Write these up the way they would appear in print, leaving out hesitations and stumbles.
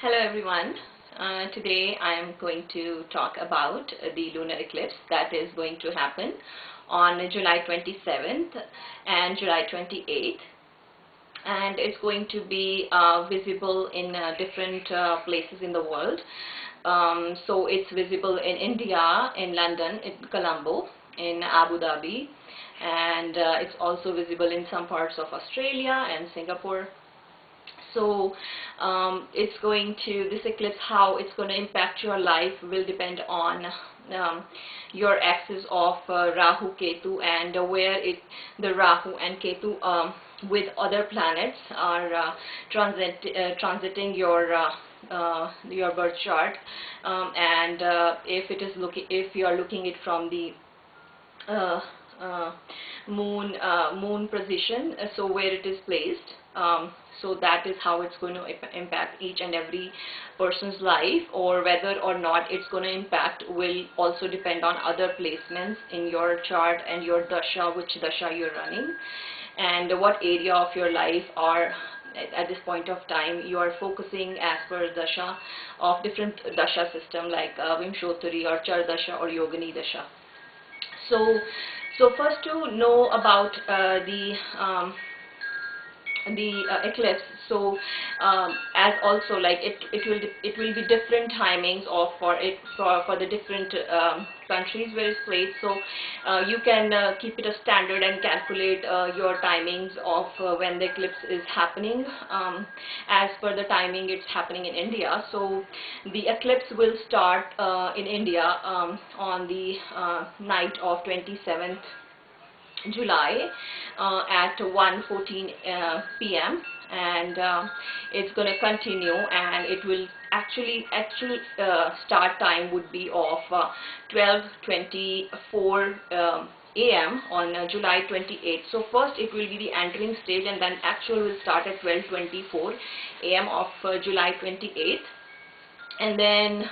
Hello everyone. Today I am going to talk about the lunar eclipse that is going to happen on July 27th and July 28th, and it's going to be visible in different places in the world. So it's visible in India, in London, in Colombo, in Abu Dhabi, and it's also visible in some parts of Australia and Singapore. So this eclipse, how it's going to impact your life will depend on your axis of Rahu Ketu, and where the Rahu and Ketu with other planets are transiting your birth chart, and if you are looking it from the moon position, so where it is placed. So that is how it's going to impact each and every person's life, or whether or not it's going to impact will also depend on other placements in your chart and your dasha, which dasha you're running, and what area of your life are at this point of time you are focusing as per dasha of different dasha system, like Vimshottari or Char dasha or Yogini dasha. So first, to know about the eclipse. So as also, like, it will be different timings for the different countries where it's placed. So you can keep it a standard and calculate your timings of when the eclipse is happening. As per the timing it's happening in India, so the eclipse will start in India on the night of 27th July at 1:14 p.m. and it's going to continue, and it will actual start time would be of 12:24 a.m. on July 28th. So first it will be the entering stage, and then actual will start at 12:24 a.m. of July 28th. And then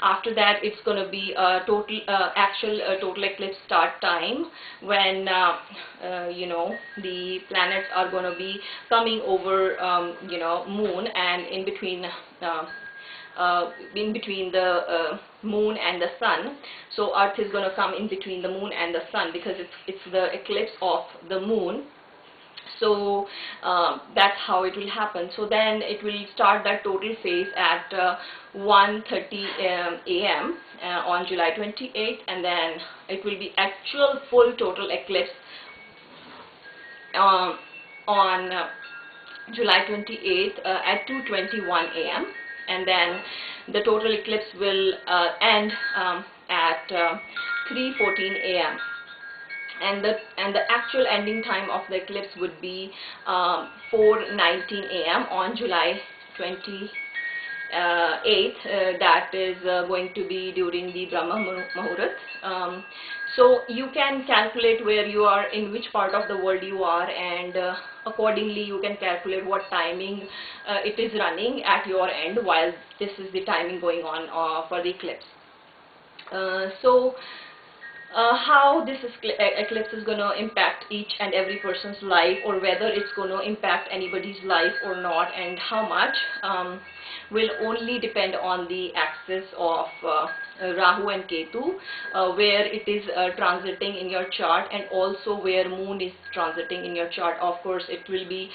after that it's going to be a total eclipse start time, when the planets are going to be coming over moon, and in between the moon and the sun. So Earth is going to come in between the moon and the sun, because it's the eclipse of the moon. So that's how it will happen. So then it will start that total phase at 1:30 a.m. On July 28th, and then it will be actual full total eclipse on July 28th at 2:21 a.m. and then the total eclipse will end at 3:14 a.m. and the actual ending time of the eclipse would be 4:19 a.m. on July 28th. That is going to be during the Brahma Muhurat. So you can calculate where you are, in which part of the world you are, and accordingly you can calculate what timing it is running at your end while this is the timing going on for the eclipse. How this eclipse is going to impact each and every person's life, or whether it's going to impact anybody's life or not, and how much, will only depend on the axis of Rahu and Ketu, where it is transiting in your chart, and also where moon is transiting in your chart. Of course it will be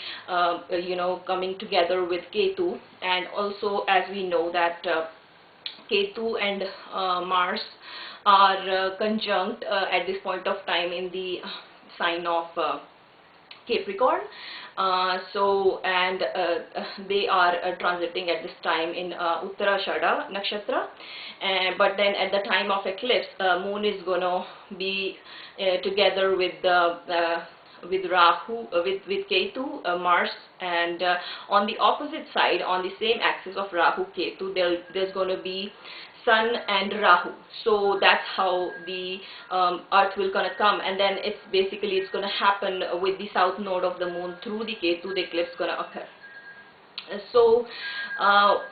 coming together with Ketu, and also as we know that Ketu and Mars are conjunct at this point of time in the sign of Capricorn. They are transiting at this time in Uttarashada Nakshatra, but then at the time of eclipse, moon is going to be together with Rahu, with Ketu, Mars, and on the opposite side, on the same axis of Rahu Ketu, there's going to be Sun and Rahu. So that's how the Earth will gonna come, and then it's going to happen with the south node of the moon through the Ketu. The eclipse gonna occur. So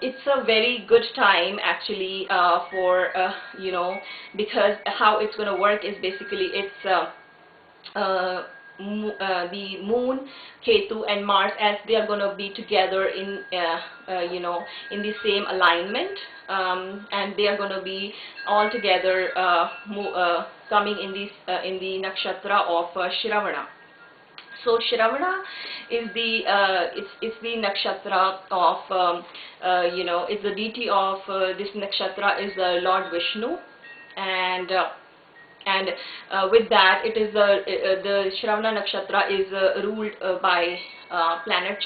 it's a very good time actually for because how it's gonna work is basically it's the moon, Ketu and Mars, as they are going to be together in in the same alignment, and they are going to be all together coming in the nakshatra of Shravana. So Shravana is the it's the nakshatra of it's the deity of this nakshatra is Lord Vishnu, and with that, it is the Shravana nakshatra is ruled by planet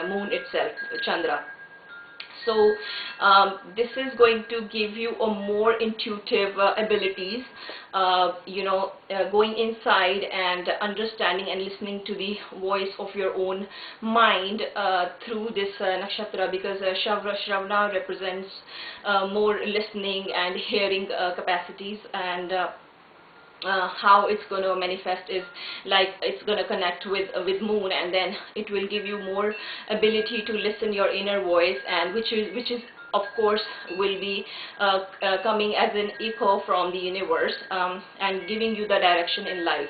moon itself, Chandra. So this is going to give you a more intuitive abilities, going inside and understanding and listening to the voice of your own mind through this nakshatra, because Shravana represents more listening and hearing capacities, and how it's going to manifest is like it's going to connect with moon, and then it will give you more ability to listen your inner voice, and which is of course will be coming as an echo from the universe, and giving you the direction in life.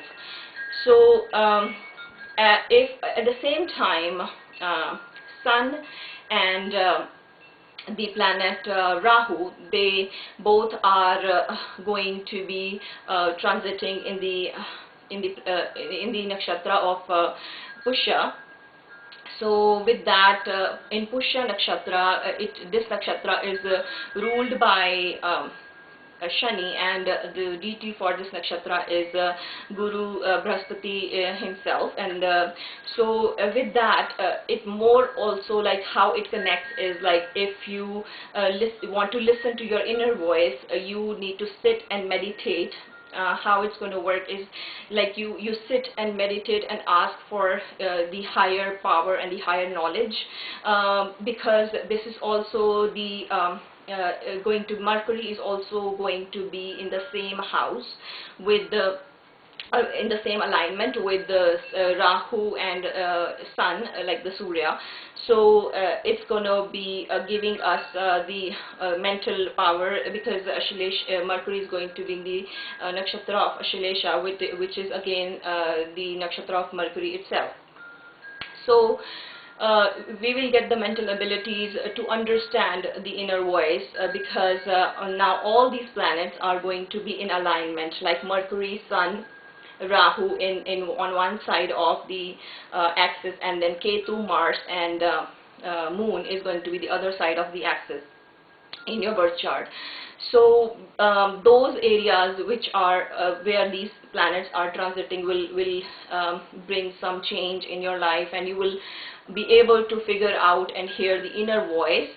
So if at the same time Sun and the planet Rahu, they both are going to be transiting in the nakshatra of Pusha. So with that, in Pusha nakshatra, this nakshatra is ruled by Shani, and the deity for this nakshatra is Guru Brahaspati himself, and so with that, it more also like how it connects is like if you want to listen to your inner voice, you need to sit and meditate. How it's going to work is like you sit and meditate and ask for the higher power and the higher knowledge, because this is also the Mercury is also going to be in the same house with the in the same alignment with the Rahu and Sun, like the Surya. So it's going to be giving us the mental power, because Mercury is going to be in the nakshatra of Ashlesha, which is again the nakshatra of Mercury itself. So we will get the mental abilities to understand the inner voice, because now all these planets are going to be in alignment, like Mercury, Sun, Rahu on one side of the axis, and then Ketu, Mars, and Moon is going to be the other side of the axis in your birth chart. So those areas which are where these planets are transiting will bring some change in your life, and you will be able to figure out and hear the inner voice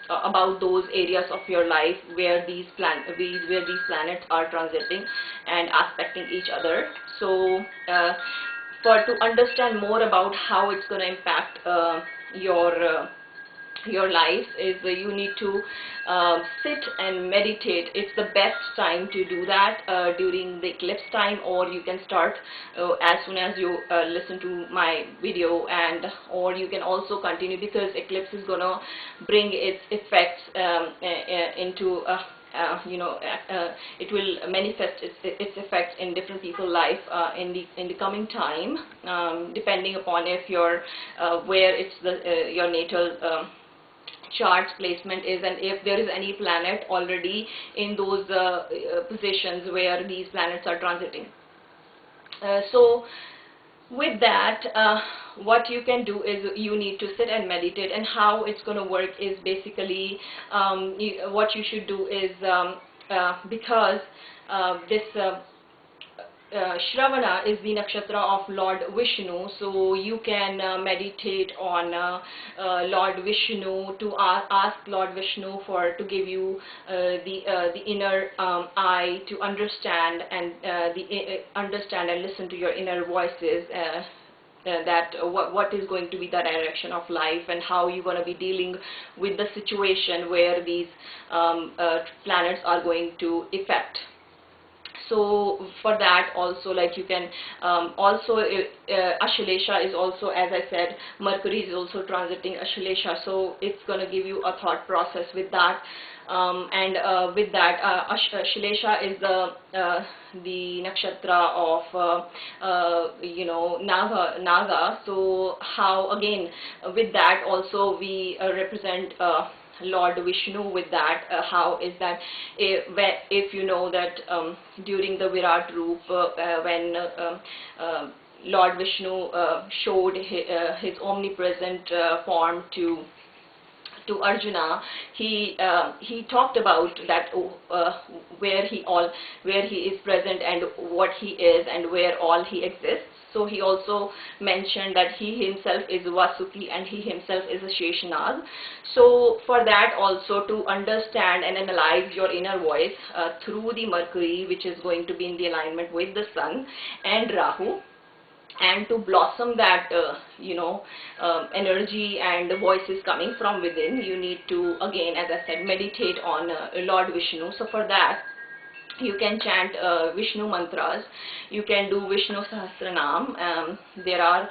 about those areas of your life where these planets are transiting and aspecting each other. So to understand more about how it's going to impact your life, is you need to sit and meditate. It's the best time to do that during the eclipse time, or you can start as soon as you listen to my video, or you can also continue, because eclipse is going to bring its effects into it will manifest its effects in different people's life in the coming time, depending upon if your where it's your natal chart's placement is, and if there is any planet already in those positions where these planets are transiting. So with that, what you can do is you need to sit and meditate, and how it's going to work is basically what you should do is because this Shravana is the nakshatra of Lord Vishnu, so you can meditate on Lord Vishnu, to ask Lord Vishnu to give you the inner eye to understand and understand and listen to your inner voices. That what is going to be the direction of life, and how you're going to be dealing with the situation where these planets are going to affect. So for that also, like, you can also Ashlesha is also, as I said, Mercury is also transiting Ashlesha, so it's going to give you a thought process with that. And with that, Ashlesha is the nakshatra of Naga. So how, again, with that also we represent Lord Vishnu with that. How is that, if you know that during the Virat Roop, when Lord Vishnu showed his omnipresent form to Arjuna, he talked about that, where he is present and what he is and where all he exists. So he also mentioned that he himself is Vasuki and he himself is a Sheshanag. So for that also, to understand and analyze your inner voice through the Mercury, which is going to be in the alignment with the Sun and Rahu, and to blossom that energy and the voices coming from within, you need to, again, as I said, meditate on Lord Vishnu. So for that, you can chant Vishnu mantras. You can do Vishnu Sahasranam. There are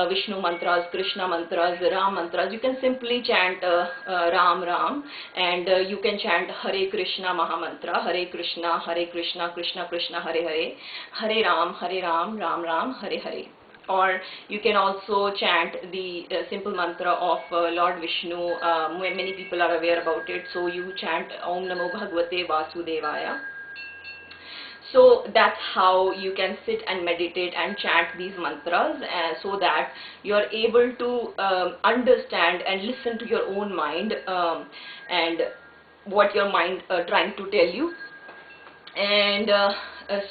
Vishnu mantras, Krishna mantras, Ram mantras. You can simply chant Ram Ram, and you can chant Hare Krishna Mahamantra, Hare Krishna, Krishna Krishna, Hare Hare, Hare Ram, Ram Ram, Hare Hare. Or you can also chant the simple mantra of Lord Vishnu. Many people are aware about it. So you chant Om Namo Bhagavate Vasudevaya. So that's how you can sit and meditate and chant these mantras, so that you are able to understand and listen to your own mind, and what your mind trying to tell you. And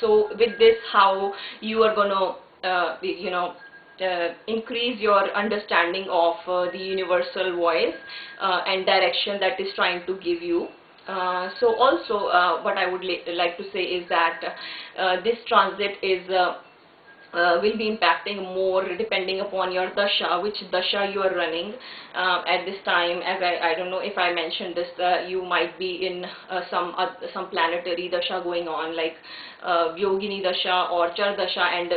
so with this, how you are going to increase your understanding of the universal voice and direction that is trying to give you. So also, what I would like to say is that this transit is will be impacting more depending upon your dasha, which dasha you are running at this time. As I don't know if I mentioned this, you might be in some planetary dasha going on, like Yogini dasha or Char dasha, and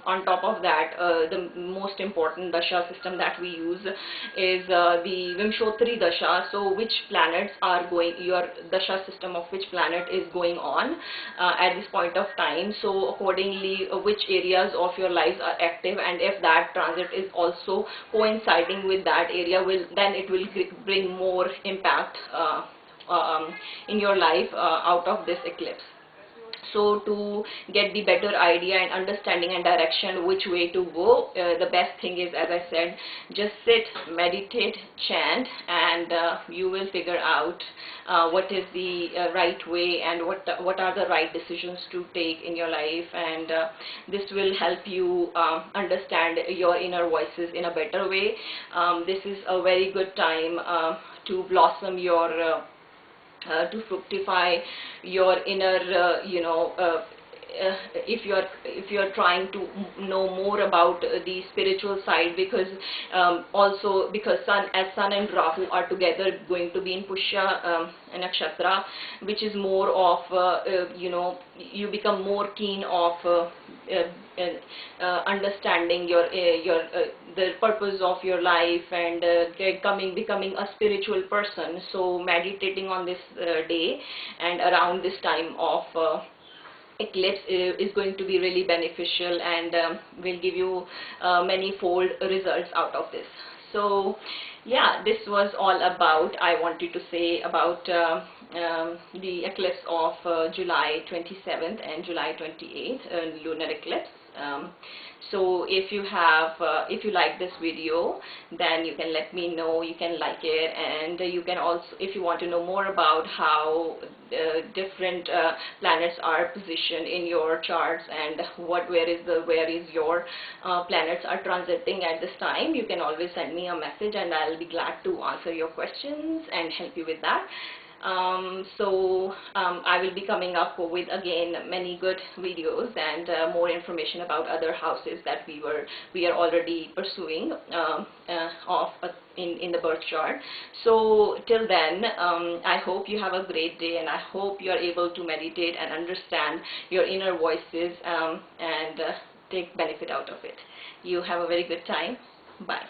on top of that, the most important dasha system that we use is the Vimshottari dasha. So which planets are going, your dasha system of which planet is going on at this point of time. So accordingly, which areas of your lives are active, and if that transit is also coinciding with that area, then it will bring more impact in your life out of this eclipse. So to get the better idea and understanding and direction which way to go, the best thing is, as I said, just sit, meditate, chant, and you will figure out what is the right way and what are the right decisions to take in your life, and this will help you understand your inner voices in a better way. This is a very good time to blossom your to fructify your inner, if you're trying to know more about the spiritual side, because also because Sun and Rahu are together going to be in Pushya nakshatra, which is more of you become more keen of understanding your the purpose of your life, and becoming a spiritual person. So meditating on this day and around this time of eclipse is going to be really beneficial, and will give you many-fold results out of this. So yeah, this was all about, I wanted to say about the eclipse of July 27th and July 28th, lunar eclipse. So if you like this video, then you can let me know, you can like it, and you can also, if you want to know more about how different planets are positioned in your charts and where is your planets are transiting at this time, you can always send me a message and I'll be glad to answer your questions and help you with that. I will be coming up with again many good videos and more information about other houses that we are already pursuing in the birth chart. So till then, I hope you have a great day, and I hope you are able to meditate and understand your inner voices and take benefit out of it. You have a very good time. Bye.